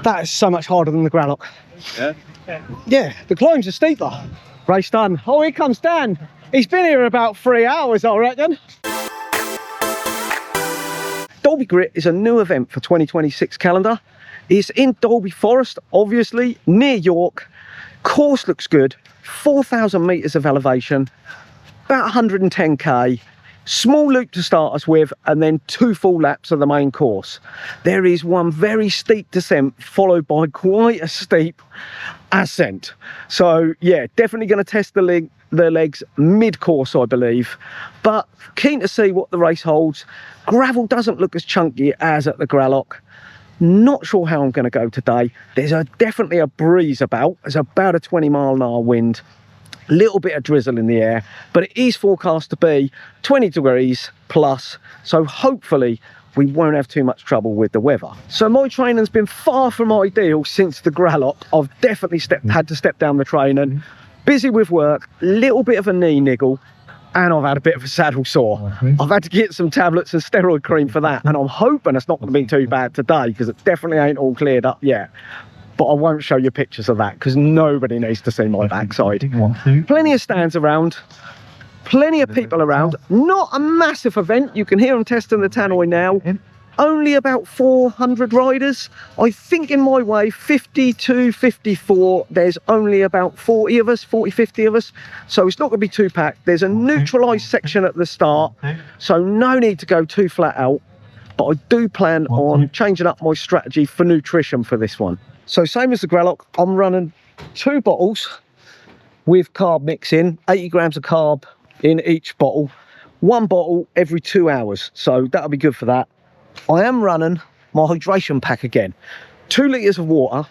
That is so much harder than the Graloc. Yeah? Yeah, the climbs are steeper. Race done. Oh, here comes Dan. He's been here about 3 hours, I reckon. Dalby Grit is a new event for 2026 calendar. It's in Dalby Forest, obviously, near York. Course looks good. 4,000 metres of elevation, about 110k. Small loop to start us with, and then 2 full laps of the main course. There is one very steep descent followed by quite a steep ascent. So yeah, definitely going to test the legs mid-course, I believe. But keen to see what the race holds. Gravel doesn't look as chunky as at the Graloc. Not sure how I'm going to go today. There's definitely a breeze about. There's about a 20-mile-an-hour wind. Little bit of drizzle in the air, but it is forecast to be 20 degrees plus, so hopefully we won't have too much trouble with the weather. So my training's been far from ideal since the Graloc. I've definitely had to step down the training. Busy with work, little bit of a knee niggle, and I've had a bit of a saddle sore. I've had to get some tablets and steroid cream for that, and I'm hoping it's not going to be too bad today, because it definitely ain't all cleared up yet. But I won't show you pictures of that because nobody needs to see my backside. Plenty of stands around, plenty of people around. Not a massive event. You can hear them testing the tannoy now. Only about 400 riders. I think in my way, 52, 54, there's only about 40 of us, 40, 50 of us. So it's not going to be too packed. There's a neutralised section at the start, so no need to go too flat out. But I do plan on changing up my strategy for nutrition for this one. So same as the Graloc, I'm running 2 bottles with carb mix in, 80 grams of carb in each bottle, 1 bottle every 2 hours. So that'll be good for that. I am running my hydration pack again, 2 litres of water.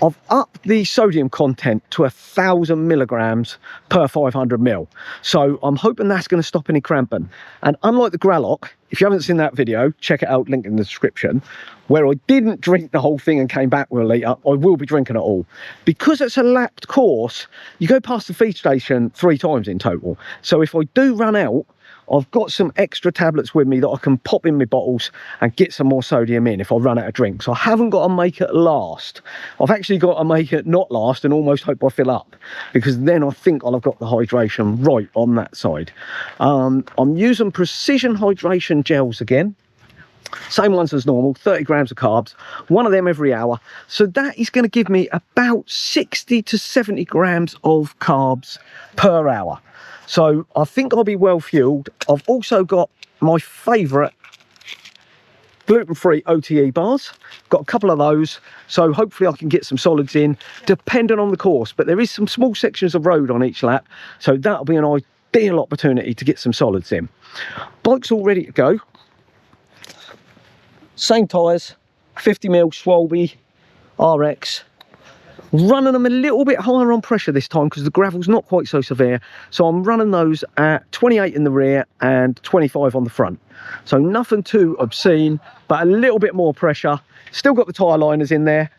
I've upped the sodium content to 1,000 milligrams per 500 ml. So I'm hoping that's going to stop any cramping. And unlike the Graloc, if you haven't seen that video, check it out, link in the description, where I didn't drink the whole thing and came back with a litre, I will be drinking it all. Because it's a lapped course, you go past the feed station 3 times in total. So if I do run out, I've got some extra tablets with me that I can pop in my bottles and get some more sodium in if I run out of drink. So I haven't got to make it last. I've actually got to make it not last and almost hope I fill up, because then I think I'll have got the hydration right on that side. I'm using precision hydration gels again. Same ones as normal, 30 grams of carbs, 1 of them every hour. So that is going to give me about 60 to 70 grams of carbs per hour. So I think I'll be well fueled. I've also got my favourite gluten-free OTE bars. Got a couple of those, so hopefully I can get some solids in, depending on the course. But there is some small sections of road on each lap, so that'll be an ideal opportunity to get some solids in. Bike's all ready to go. Same tyres, 50mm Schwalbe RX. Running them a little bit higher on pressure this time because the gravel's not quite so severe. So I'm running those at 28 in the rear and 25 on the front. So nothing too obscene, but a little bit more pressure. Still got the tyre liners in there.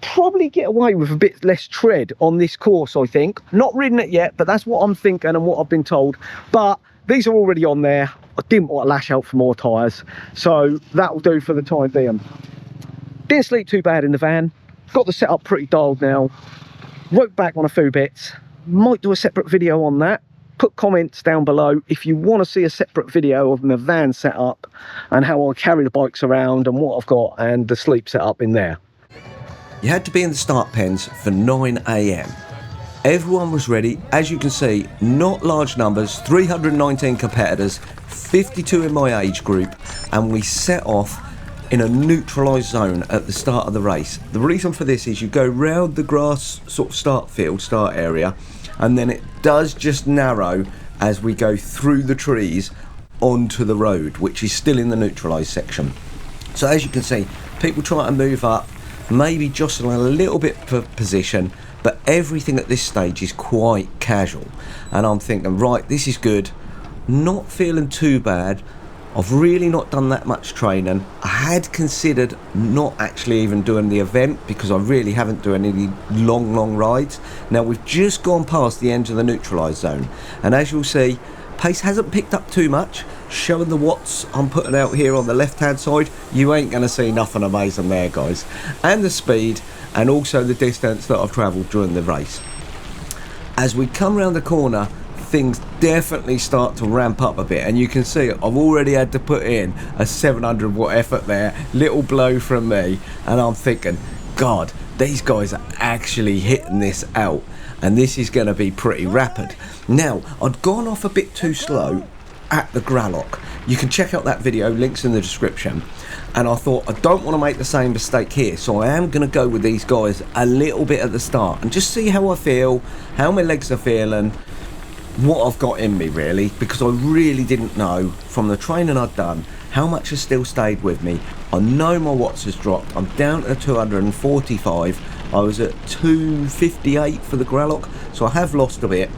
Probably get away with a bit less tread on this course, I think. Not ridden it yet, but that's what I'm thinking and what I've been told. But these are already on there. I didn't want to lash out for more tyres, so that'll do for the time being. Didn't sleep too bad in the van. Got the setup pretty dialed now. Wrote back on a few bits. Might do a separate video on that. Put comments down below if you want to see a separate video of my van setup and how I carry the bikes around and what I've got and the sleep setup in there. You had to be in the start pens for 9 AM. Everyone was ready. As you can see, not large numbers, 319 competitors, 52 in my age group, and we set off in a neutralised zone at the start of the race. The reason for this is you go round the grass sort of start area, and then it does just narrow as we go through the trees onto the road, which is still in the neutralised section. So as you can see, people try to move up, maybe jostling a little bit for position, but everything at this stage is quite casual. And I'm thinking, right, this is good, not feeling too bad. I've really not done that much training. I had considered not actually even doing the event because I really haven't done any long rides. Now we've just gone past the end of the neutralised zone, and as you'll see, pace hasn't picked up too much, showing the watts I'm putting out here on the left hand side, you ain't going to see nothing amazing there, guys. And the speed, and also the distance that I've travelled during the race. As we come around the corner, things definitely start to ramp up a bit, and you can see I've already had to put in a 700 watt effort there, little blow from me, and I'm thinking, God, these guys are actually hitting this out, and this is going to be pretty rapid. Now, I'd gone off a bit too slow at the Gralock. You can check out that video, links in the description. And I thought, I don't want to make the same mistake here, so I am going to go with these guys a little bit at the start and just see how I feel, how my legs are feeling, what I've got in me really, because I really didn't know from the training I'd done how much has still stayed with me. I know my watts has dropped. I'm down to 245. I was at 258 for the Gralock, so I have lost a bit,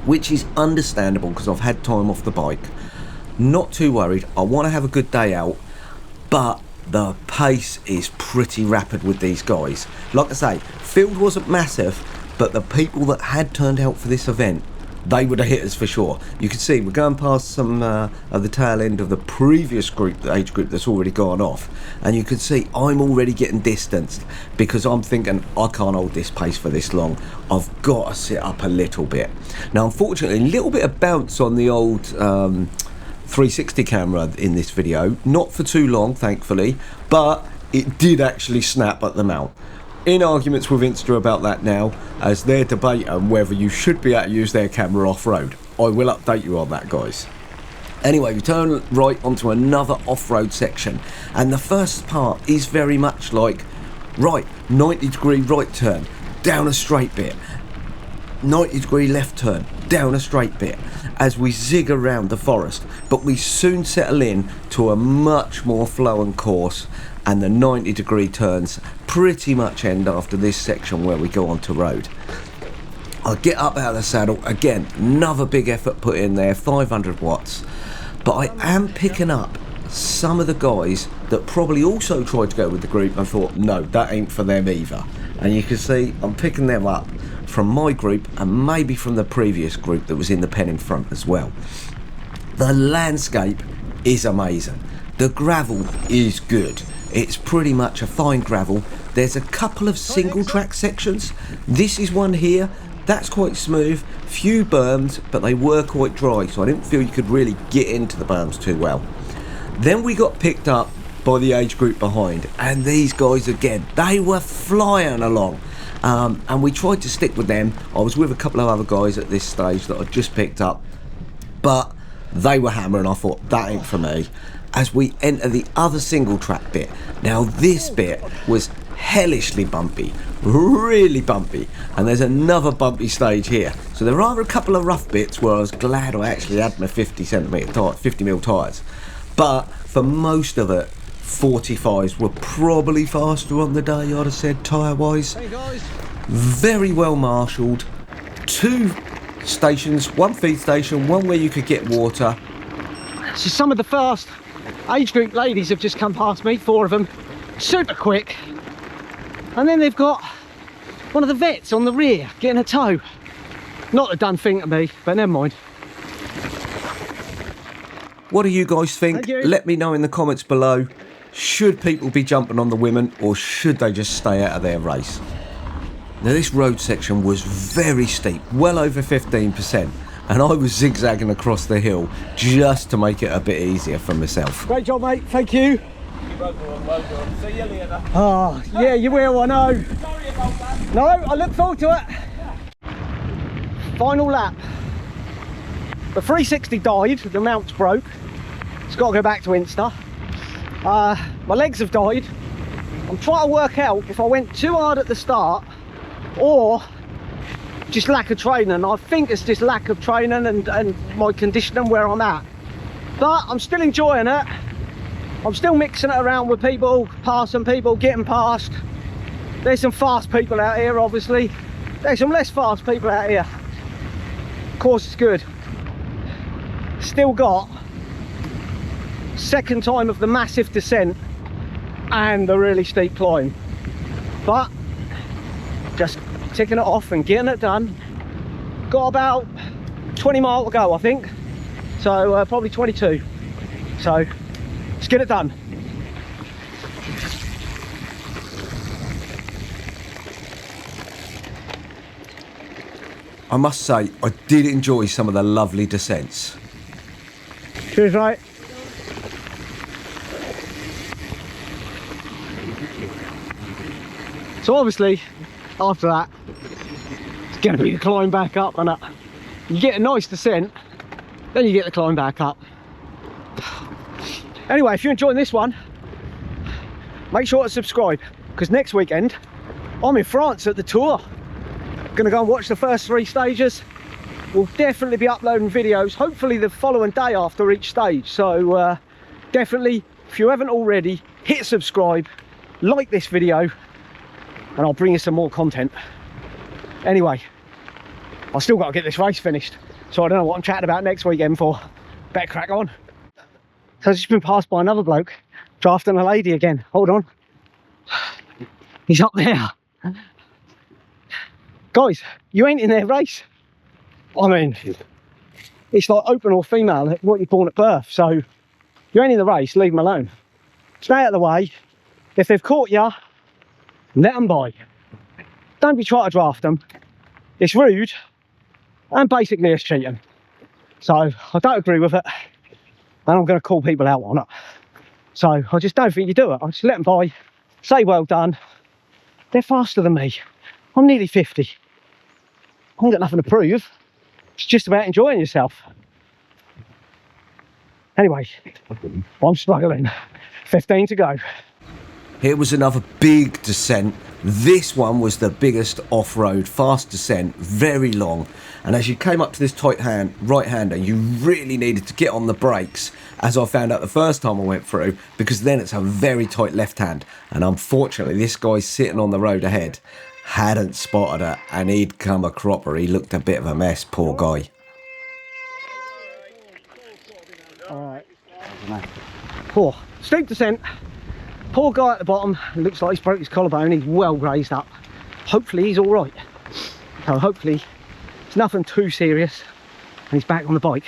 which is understandable because I've had time off the bike. Not too worried. I want to have a good day out, but the pace is pretty rapid with these guys. Like I say, field wasn't massive, but the people that had turned out for this event, they would have hit us for sure. You can see we're going past some of the tail end of the previous group, the age group that's already gone off, and you can see I'm already getting distanced because I'm thinking I can't hold this pace for this long. I've got to sit up a little bit. Now, unfortunately, a little bit of bounce on the old 360 camera in this video, not for too long thankfully, but it did actually snap at the mount. In arguments with Insta about that now, as they're debating whether you should be able to use their camera off-road. I will update you on that, guys. Anyway, we turn right onto another off-road section, and the first part is very much like, right, 90-degree right turn, down a straight bit, 90-degree left turn, down a straight bit, as we zig around the forest, but we soon settle in to a much more flowing course, and the 90-degree turns pretty much end after this section where we go onto road. I get up out of the saddle, again, another big effort put in there, 500 watts, but I am picking up some of the guys that probably also tried to go with the group and thought, no, that ain't for them either. And you can see I'm picking them up from my group and maybe from the previous group that was in the pen in front as well. The landscape is amazing. The gravel is good. It's pretty much a fine gravel. There's a couple of single track sections. This is one here. That's quite smooth. Few berms, but they were quite dry, so I didn't feel you could really get into the berms too well. Then we got picked up by the age group behind, and these guys again, they were flying along. And we tried to stick with them. I was with a couple of other guys at this stage that I'd just picked up, but they were hammering. I thought, that ain't for me. As we enter the other single track bit. Now this bit was hellishly bumpy, really bumpy, and there's another bumpy stage here. So there are a couple of rough bits where I was glad I actually had my 50mm tyres, but for most of it, 45s were probably faster on the day, I'd have said, tyre wise. Hey guys. Very well marshalled. 2 stations, 1 feed station, 1 where you could get water. So some of the first age group ladies have just come past me, 4 of them, super quick. And then they've got one of the vets on the rear getting a tow. Not a done thing to me, but never mind. What do you guys think? Thank you. Let me know in the comments below. Should people be jumping on the women, or should they just stay out of their race? Now this road section was very steep, well over 15%, and I was zigzagging across the hill just to make it a bit easier for myself. Great job, mate, thank you. Well done. See you later. Oh, yeah, you will, I know. Sorry about that. No, I look forward to it. Final lap. The 360 died, the mount's broke. It's got to go back to Insta. My legs have died. I'm trying to work out if I went too hard at the start or just lack of training. I think it's just lack of training and my conditioning where I'm at. But I'm still enjoying it. I'm still mixing it around with people, passing people, getting past. There's some fast people out here, obviously. There's some less fast people out here. Of course, it's good. Still got second time of the massive descent and the really steep climb, but just ticking it off and getting it done. Got about 20 miles to go, I think, so probably 22. So let's get it done. I must say, I did enjoy some of the lovely descents. Cheers, right. So obviously, after that, it's going to be the climb back up, and you get a nice descent, then you get the climb back up. Anyway, if you're enjoying this one, make sure to subscribe, because next weekend I'm in France at the Tour. Gonna go and watch the first 3 stages. We'll definitely be uploading videos, hopefully the following day after each stage. So definitely, if you haven't already, hit subscribe, like this video, and I'll bring you some more content. Anyway, I've still got to get this race finished, so I don't know what I'm chatting about next weekend for. Better crack on. So I've just been passed by another bloke drafting a lady again. Hold on. He's up there. Guys, you ain't in their race. I mean, it's like open or female, what you're born at birth. So you ain't in the race, leave them alone. Stay out of the way. If they've caught you, let them by. Don't be trying to draft them. It's rude, and basically it's cheating. So I don't agree with it, and I'm going to call people out on it. So I just don't think you do it. I just let them by, say well done. They're faster than me. I'm nearly 50. I haven't got nothing to prove. It's just about enjoying yourself. Anyway, I'm struggling. 15 to go. Here was another big descent. This one was the biggest off-road fast descent, very long. And as you came up to this tight right-hander, you really needed to get on the brakes, as I found out the first time I went through, because then it's a very tight left hand. And unfortunately, this guy sitting on the road ahead hadn't spotted it, and he'd come a cropper. He looked a bit of a mess, poor guy. Alright. Poor. Steep descent. Poor guy at the bottom. Looks like he's broke his collarbone. He's well grazed up. Hopefully he's alright. So hopefully it's nothing too serious, and he's back on the bike.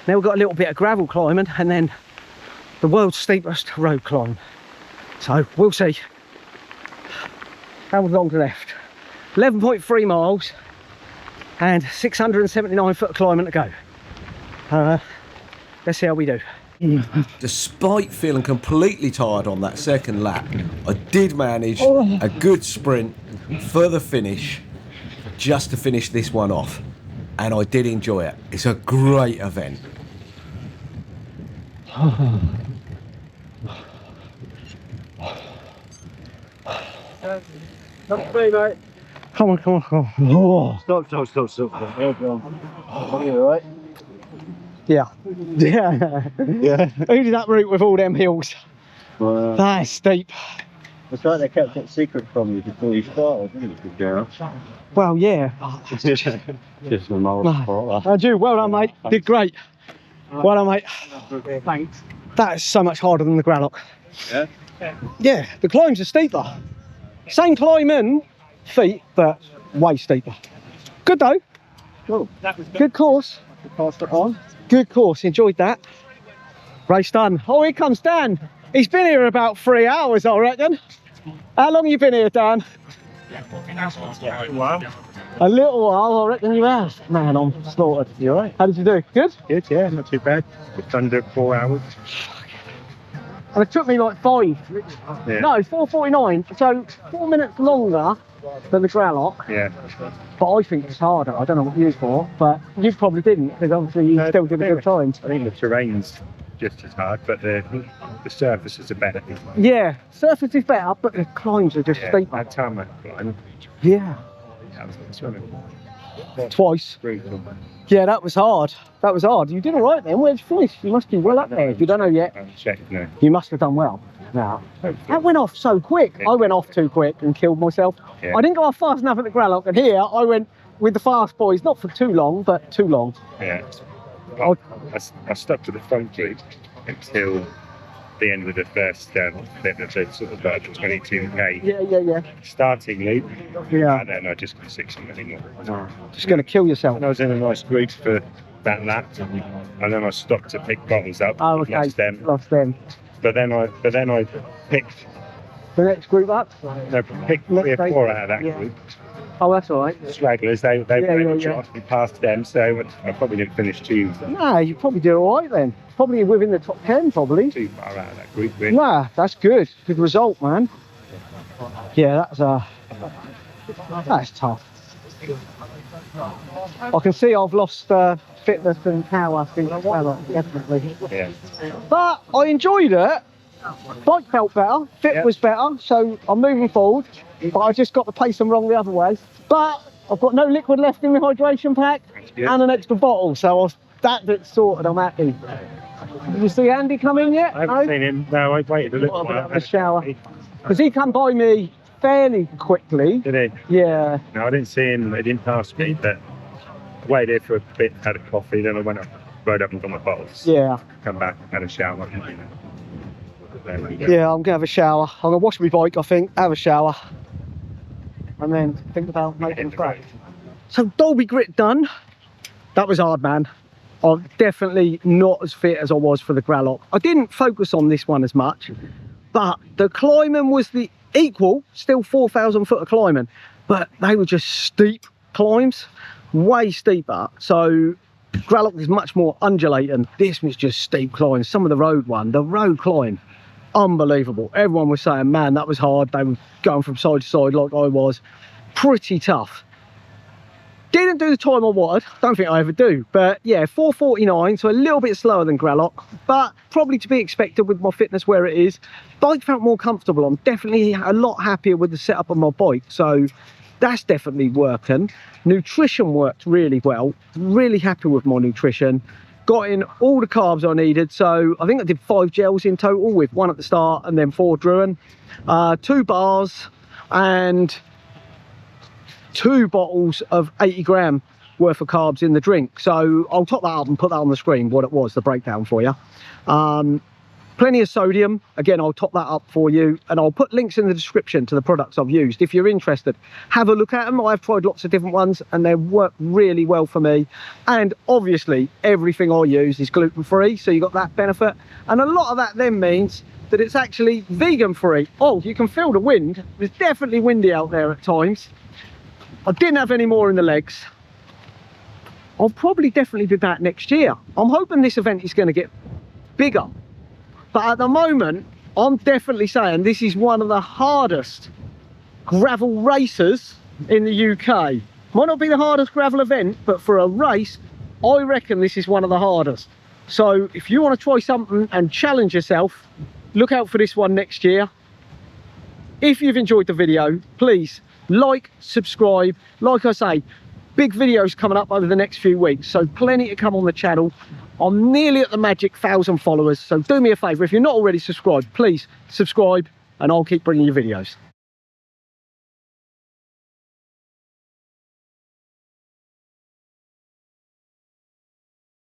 Now we've got a little bit of gravel climbing, and then the world's steepest road climb. So we'll see. How long's left? 11.3 miles and 679 foot of climbing to go. Let's see how we do. Despite feeling completely tired on that second lap, I did manage a good sprint for the finish, just to finish this one off, and I did enjoy it. It's a great event. Not me, mate. Come on. Oh. Stop. There we go. Are you alright? Yeah. Yeah. Who did that route with all them hills? Well, That is steep. it's like they kept it secret from you before you started, didn't it, Gareth? Well, yeah. Just a moral sport. I do. Well done, mate. Did great. Well done, mate. Thanks. That is so much harder than the Gralock. Yeah? Yeah, the climbs are steeper. Same climbing feet, but way steeper. Good though. Cool. Good course. Passed it on. Good course. Enjoyed that. Race done. Oh, here comes Dan. He's been here about 3 hours, I reckon. How long have you been here, Dan? Wow. A little while, I reckon you have. Man, I'm slaughtered. You alright? How did you do? Good? Good, yeah, not too bad. Just under 4 hours. And it took me like 5. Yeah. No, 4:49. So 4 minutes longer than the Gralock. Yeah. But I think it's harder. I don't know what you for, but you probably didn't, because obviously you still did a good time. I think the terrain's just as hard, but the surfaces are better. Yeah, surface is better, but the climbs are just steeper. That tarmac climb. Yeah, That was swimming. twice. Brutal. Yeah, that was hard. That was hard. You did all right then. Where'd you finish? You must be well up there. If you don't know yet, I'll check now. you must have done well. Now, that went off so quick. I went off too quick and killed myself. Yeah. I didn't go off fast enough at the Gralock, and here I went with the fast boys, not for too long, but too long. Yeah. Well, I stuck to the front group until the end of the first bit of the sort of 22k Yeah. starting loop. Yeah. And then I just got 6 anymore. Just going to kill yourself. And I was in a nice group for that lap, and then I stopped to pick bottles up. Oh, okay. Lost them. But then I picked the next group up. No, picked 3 or 4 out of that group. Oh, that's all right. Stragglers, they shot me past them, so I probably didn't finish too. No, you probably did all right then. Probably within the top 10, probably. Too far out of that group, really. Nah, that's good. Good result, man. Yeah, that's tough. I can see I've lost fitness and power since definitely. Yeah. But I enjoyed it. Bike felt better, fit was better, so I'm moving forward. But I just got the pacing wrong the other way. But I've got no liquid left in my hydration pack and an extra bottle, so that bit's sorted. I'm happy. Did you see Andy come in yet? I haven't seen him. No, I waited a little while. Have a shower. Because he come by me fairly quickly. Did he? Yeah. No, I didn't see him. He didn't pass me, but I waited there for a bit, had a coffee, then I went up, rode up and got my bottles. Yeah. Come back, had a shower. Yeah, I'm gonna have a shower. I'm gonna wash my bike, I think, have a shower, and then think about making a track. So Dalby Grit done. That was hard, man. I'm definitely not as fit as I was for the Graloc. I didn't focus on this one as much, but the climbing was the equal, still 4,000 foot of climbing, but they were just steep climbs, way steeper. So Graloc is much more undulating. This was just steep climbs. Some of the road climb, unbelievable. Everyone was saying, man, that was hard. They were going from side to side like I was. Pretty tough. Didn't do the time I wanted. Don't think I ever do. But yeah, 4:49, so a little bit slower than Graloc, but probably to be expected with my fitness where it is. Bike felt more comfortable. I'm definitely a lot happier with the setup of my bike, so that's definitely working. Nutrition worked really well. Really happy with my nutrition. Got in all the carbs I needed, so I think I did 5 gels in total, with 1 at the start and then 4 during. 2 bars and 2 bottles of 80 gram worth of carbs in the drink. So I'll top that up and put that on the screen, what it was, the breakdown for you. Plenty of sodium. Again, I'll top that up for you, and I'll put links in the description to the products I've used. If you're interested, have a look at them. I've tried lots of different ones and they work really well for me. And obviously everything I use is gluten-free, so you got that benefit. And a lot of that then means that it's actually vegan-free. Oh, you can feel the wind. It's definitely windy out there at times. I didn't have any more in the legs. I'll probably definitely be back next year. I'm hoping this event is going to get bigger. But at the moment, I'm definitely saying this is one of the hardest gravel races in the UK. Might not be the hardest gravel event, but for a race, I reckon this is one of the hardest. So if you want to try something and challenge yourself, look out for this one next year. If you've enjoyed the video, please like, subscribe. Like I say, big videos coming up over the next few weeks, so plenty to come on the channel. I'm nearly at the magic 1,000 followers, so do me a favour, if you're not already subscribed, please subscribe and I'll keep bringing you videos.